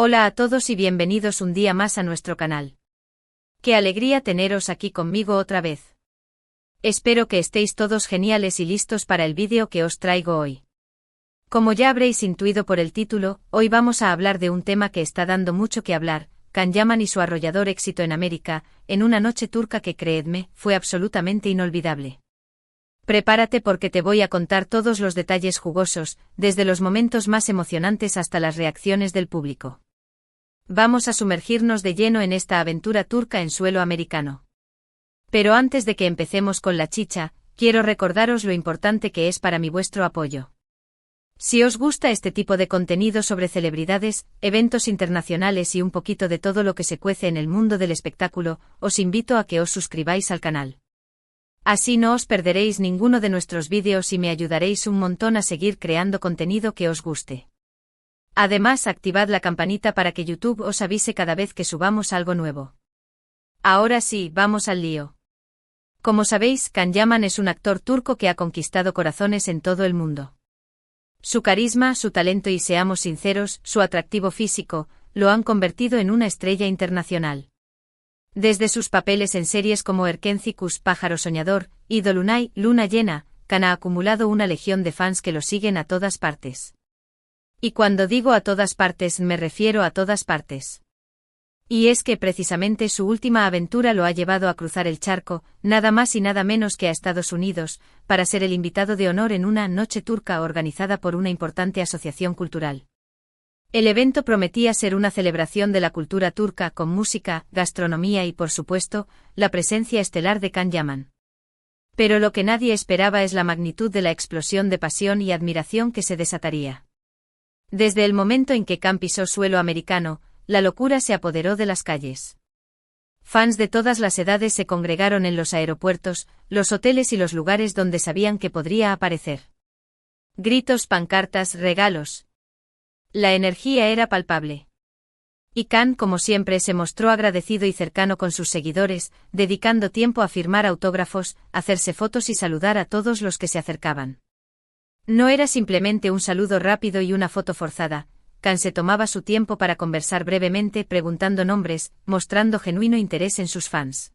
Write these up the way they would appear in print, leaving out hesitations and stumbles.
Hola a todos y bienvenidos un día más a nuestro canal. Qué alegría teneros aquí conmigo otra vez. Espero que estéis todos geniales y listos para el vídeo que os traigo hoy. Como ya habréis intuido por el título, hoy vamos a hablar de un tema que está dando mucho que hablar, Can Yaman y su arrollador éxito en América, en una noche turca que, creedme, fue absolutamente inolvidable. Prepárate porque te voy a contar todos los detalles jugosos, desde los momentos más emocionantes hasta las reacciones del público. Vamos a sumergirnos de lleno en esta aventura turca en suelo americano. Pero antes de que empecemos con la chicha, quiero recordaros lo importante que es para mí vuestro apoyo. Si os gusta este tipo de contenido sobre celebridades, eventos internacionales y un poquito de todo lo que se cuece en el mundo del espectáculo, os invito a que os suscribáis al canal. Así no os perderéis ninguno de nuestros vídeos y me ayudaréis un montón a seguir creando contenido que os guste. Además, activad la campanita para que YouTube os avise cada vez que subamos algo nuevo. Ahora sí, vamos al lío. Como sabéis, Can Yaman es un actor turco que ha conquistado corazones en todo el mundo. Su carisma, su talento y, seamos sinceros, su atractivo físico, lo han convertido en una estrella internacional. Desde sus papeles en series como Erkenci Pájaro Soñador y Dolunay, Luna Llena, Can ha acumulado una legión de fans que lo siguen a todas partes. Y cuando digo a todas partes me refiero a todas partes. Y es que precisamente su última aventura lo ha llevado a cruzar el charco, nada más y nada menos que a Estados Unidos, para ser el invitado de honor en una noche turca organizada por una importante asociación cultural. El evento prometía ser una celebración de la cultura turca con música, gastronomía y, por supuesto, la presencia estelar de Can Yaman. Pero lo que nadie esperaba es la magnitud de la explosión de pasión y admiración que se desataría. Desde el momento en que Can pisó suelo americano, la locura se apoderó de las calles. Fans de todas las edades se congregaron en los aeropuertos, los hoteles y los lugares donde sabían que podría aparecer. Gritos, pancartas, regalos. La energía era palpable. Y Can, como siempre, se mostró agradecido y cercano con sus seguidores, dedicando tiempo a firmar autógrafos, hacerse fotos y saludar a todos los que se acercaban. No era simplemente un saludo rápido y una foto forzada. Can se tomaba su tiempo para conversar brevemente, preguntando nombres, mostrando genuino interés en sus fans.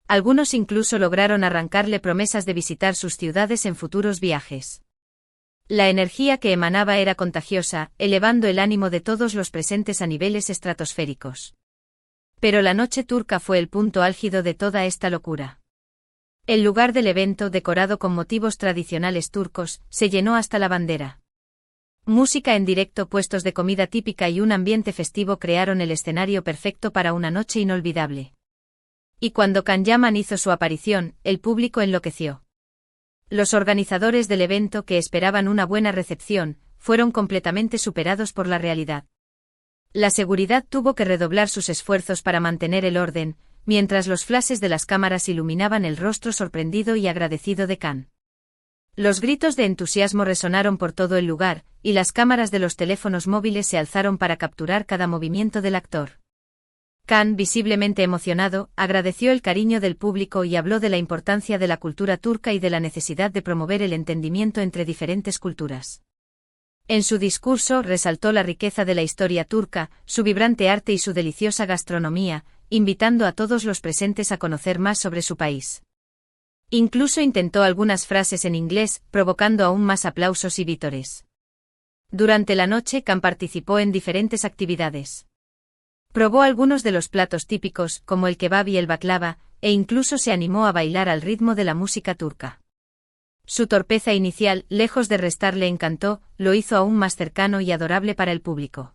Algunos incluso lograron arrancarle promesas de visitar sus ciudades en futuros viajes. La energía que emanaba era contagiosa, elevando el ánimo de todos los presentes a niveles estratosféricos. Pero la noche turca fue el punto álgido de toda esta locura. El lugar del evento, decorado con motivos tradicionales turcos, se llenó hasta la bandera. Música en directo, puestos de comida típica y un ambiente festivo crearon el escenario perfecto para una noche inolvidable. Y cuando Can Yaman hizo su aparición, el público enloqueció. Los organizadores del evento, que esperaban una buena recepción, fueron completamente superados por la realidad. La seguridad tuvo que redoblar sus esfuerzos para mantener el orden, mientras los flashes de las cámaras iluminaban el rostro sorprendido y agradecido de Can. Los gritos de entusiasmo resonaron por todo el lugar, y las cámaras de los teléfonos móviles se alzaron para capturar cada movimiento del actor. Can, visiblemente emocionado, agradeció el cariño del público y habló de la importancia de la cultura turca y de la necesidad de promover el entendimiento entre diferentes culturas. En su discurso resaltó la riqueza de la historia turca, su vibrante arte y su deliciosa gastronomía, invitando a todos los presentes a conocer más sobre su país. Incluso intentó algunas frases en inglés, provocando aún más aplausos y vítores. Durante la noche, Can participó en diferentes actividades. Probó algunos de los platos típicos, como el kebab y el baklava, e incluso se animó a bailar al ritmo de la música turca. Su torpeza inicial, lejos de restarle encanto, lo hizo aún más cercano y adorable para el público.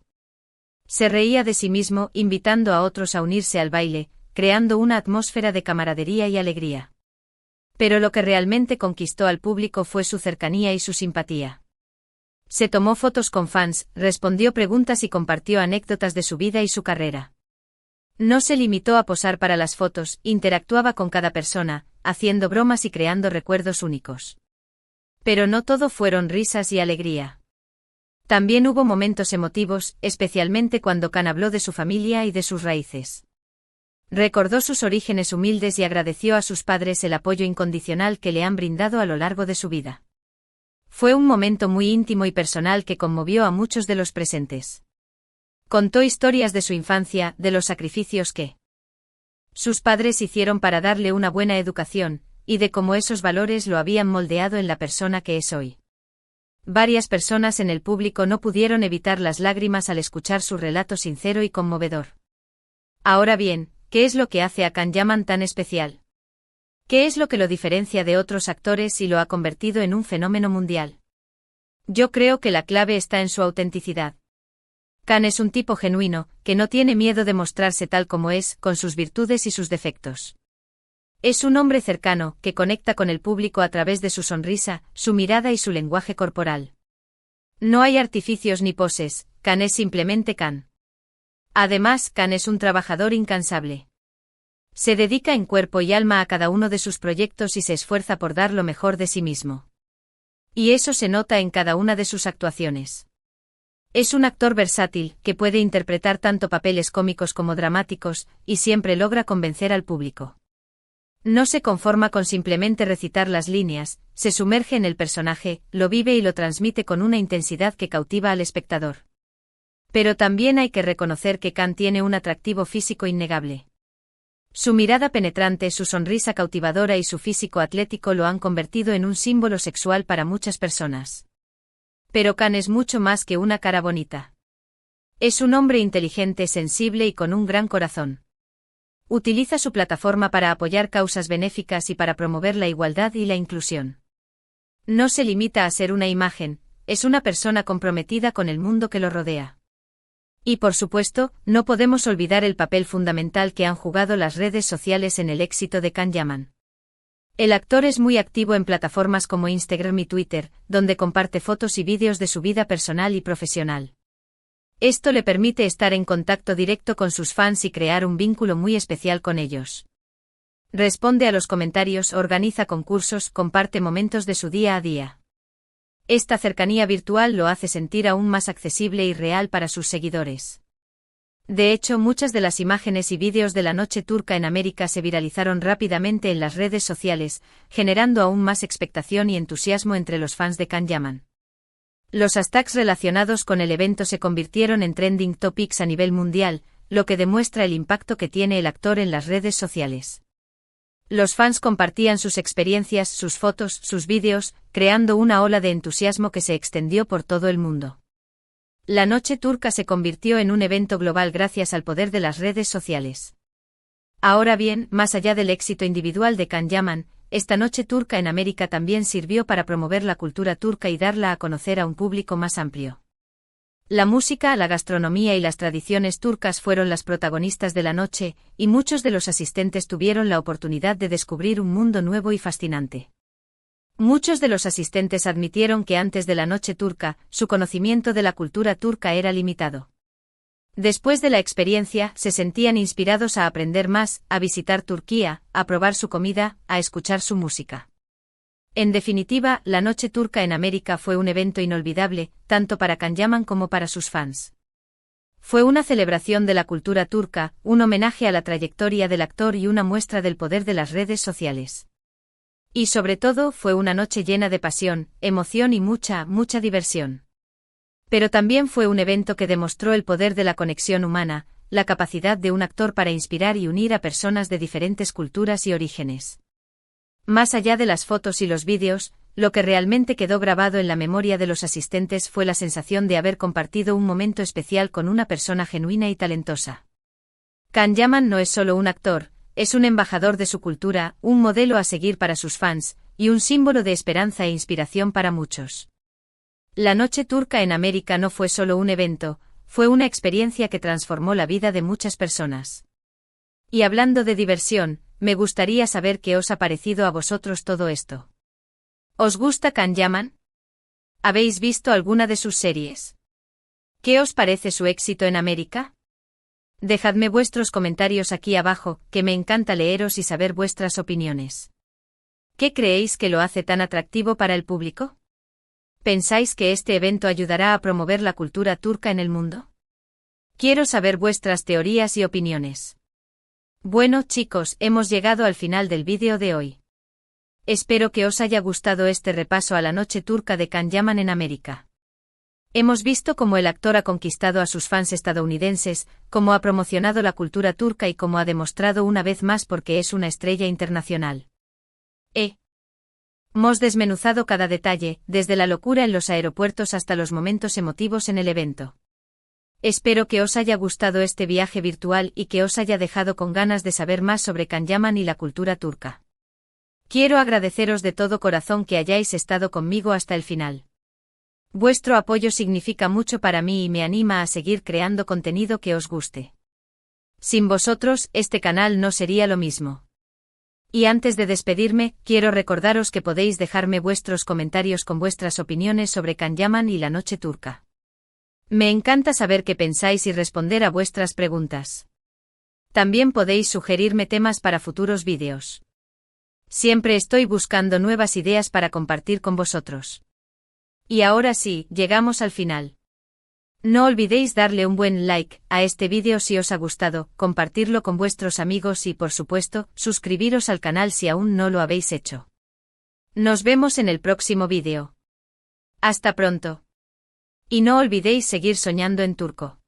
Se reía de sí mismo, invitando a otros a unirse al baile, creando una atmósfera de camaradería y alegría. Pero lo que realmente conquistó al público fue su cercanía y su simpatía. Se tomó fotos con fans, respondió preguntas y compartió anécdotas de su vida y su carrera. No se limitó a posar para las fotos, interactuaba con cada persona, haciendo bromas y creando recuerdos únicos. Pero no todo fueron risas y alegría. También hubo momentos emotivos, especialmente cuando Can habló de su familia y de sus raíces. Recordó sus orígenes humildes y agradeció a sus padres el apoyo incondicional que le han brindado a lo largo de su vida. Fue un momento muy íntimo y personal que conmovió a muchos de los presentes. Contó historias de su infancia, de los sacrificios que sus padres hicieron para darle una buena educación, y de cómo esos valores lo habían moldeado en la persona que es hoy. Varias personas en el público no pudieron evitar las lágrimas al escuchar su relato sincero y conmovedor. Ahora bien, ¿qué es lo que hace a Can Yaman tan especial? ¿Qué es lo que lo diferencia de otros actores y lo ha convertido en un fenómeno mundial? Yo creo que la clave está en su autenticidad. Can es un tipo genuino, que no tiene miedo de mostrarse tal como es, con sus virtudes y sus defectos. Es un hombre cercano, que conecta con el público a través de su sonrisa, su mirada y su lenguaje corporal. No hay artificios ni poses, Can es simplemente Can. Además, Can es un trabajador incansable. Se dedica en cuerpo y alma a cada uno de sus proyectos y se esfuerza por dar lo mejor de sí mismo. Y eso se nota en cada una de sus actuaciones. Es un actor versátil, que puede interpretar tanto papeles cómicos como dramáticos, y siempre logra convencer al público. No se conforma con simplemente recitar las líneas, se sumerge en el personaje, lo vive y lo transmite con una intensidad que cautiva al espectador. Pero también hay que reconocer que Can tiene un atractivo físico innegable. Su mirada penetrante, su sonrisa cautivadora y su físico atlético lo han convertido en un símbolo sexual para muchas personas. Pero Can es mucho más que una cara bonita. Es un hombre inteligente, sensible y con un gran corazón. Utiliza su plataforma para apoyar causas benéficas y para promover la igualdad y la inclusión. No se limita a ser una imagen, es una persona comprometida con el mundo que lo rodea. Y por supuesto, no podemos olvidar el papel fundamental que han jugado las redes sociales en el éxito de Can Yaman. El actor es muy activo en plataformas como Instagram y Twitter, donde comparte fotos y vídeos de su vida personal y profesional. Esto le permite estar en contacto directo con sus fans y crear un vínculo muy especial con ellos. Responde a los comentarios, organiza concursos, comparte momentos de su día a día. Esta cercanía virtual lo hace sentir aún más accesible y real para sus seguidores. De hecho, muchas de las imágenes y vídeos de la noche turca en América se viralizaron rápidamente en las redes sociales, generando aún más expectación y entusiasmo entre los fans de Can Yaman. Los hashtags relacionados con el evento se convirtieron en trending topics a nivel mundial, lo que demuestra el impacto que tiene el actor en las redes sociales. Los fans compartían sus experiencias, sus fotos, sus vídeos, creando una ola de entusiasmo que se extendió por todo el mundo. La noche turca se convirtió en un evento global gracias al poder de las redes sociales. Ahora bien, más allá del éxito individual de Can Yaman, esta noche turca en América también sirvió para promover la cultura turca y darla a conocer a un público más amplio. La música, la gastronomía y las tradiciones turcas fueron las protagonistas de la noche, y muchos de los asistentes tuvieron la oportunidad de descubrir un mundo nuevo y fascinante. Muchos de los asistentes admitieron que antes de la noche turca, su conocimiento de la cultura turca era limitado. Después de la experiencia, se sentían inspirados a aprender más, a visitar Turquía, a probar su comida, a escuchar su música. En definitiva, la noche turca en América fue un evento inolvidable, tanto para Can Yaman como para sus fans. Fue una celebración de la cultura turca, un homenaje a la trayectoria del actor y una muestra del poder de las redes sociales. Y sobre todo, fue una noche llena de pasión, emoción y mucha diversión. Pero también fue un evento que demostró el poder de la conexión humana, la capacidad de un actor para inspirar y unir a personas de diferentes culturas y orígenes. Más allá de las fotos y los vídeos, lo que realmente quedó grabado en la memoria de los asistentes fue la sensación de haber compartido un momento especial con una persona genuina y talentosa. Can Yaman no es solo un actor, es un embajador de su cultura, un modelo a seguir para sus fans, y un símbolo de esperanza e inspiración para muchos. La noche turca en América no fue solo un evento, fue una experiencia que transformó la vida de muchas personas. Y hablando de diversión, me gustaría saber qué os ha parecido a vosotros todo esto. ¿Os gusta Can Yaman? ¿Habéis visto alguna de sus series? ¿Qué os parece su éxito en América? Dejadme vuestros comentarios aquí abajo, que me encanta leeros y saber vuestras opiniones. ¿Qué creéis que lo hace tan atractivo para el público? ¿Pensáis que este evento ayudará a promover la cultura turca en el mundo? Quiero saber vuestras teorías y opiniones. Bueno chicos, hemos llegado al final del vídeo de hoy. Espero que os haya gustado este repaso a la noche turca de Can Yaman en América. Hemos visto cómo el actor ha conquistado a sus fans estadounidenses, cómo ha promocionado la cultura turca y cómo ha demostrado una vez más por qué es una estrella internacional. Hemos desmenuzado cada detalle, desde la locura en los aeropuertos hasta los momentos emotivos en el evento. Espero que os haya gustado este viaje virtual y que os haya dejado con ganas de saber más sobre Can Yaman y la cultura turca. Quiero agradeceros de todo corazón que hayáis estado conmigo hasta el final. Vuestro apoyo significa mucho para mí y me anima a seguir creando contenido que os guste. Sin vosotros, este canal no sería lo mismo. Y antes de despedirme, quiero recordaros que podéis dejarme vuestros comentarios con vuestras opiniones sobre Can Yaman y la noche turca. Me encanta saber qué pensáis y responder a vuestras preguntas. También podéis sugerirme temas para futuros vídeos. Siempre estoy buscando nuevas ideas para compartir con vosotros. Y ahora sí, llegamos al final. No olvidéis darle un buen like a este vídeo si os ha gustado, compartirlo con vuestros amigos y, por supuesto, suscribiros al canal si aún no lo habéis hecho. Nos vemos en el próximo vídeo. Hasta pronto. Y no olvidéis seguir soñando en turco.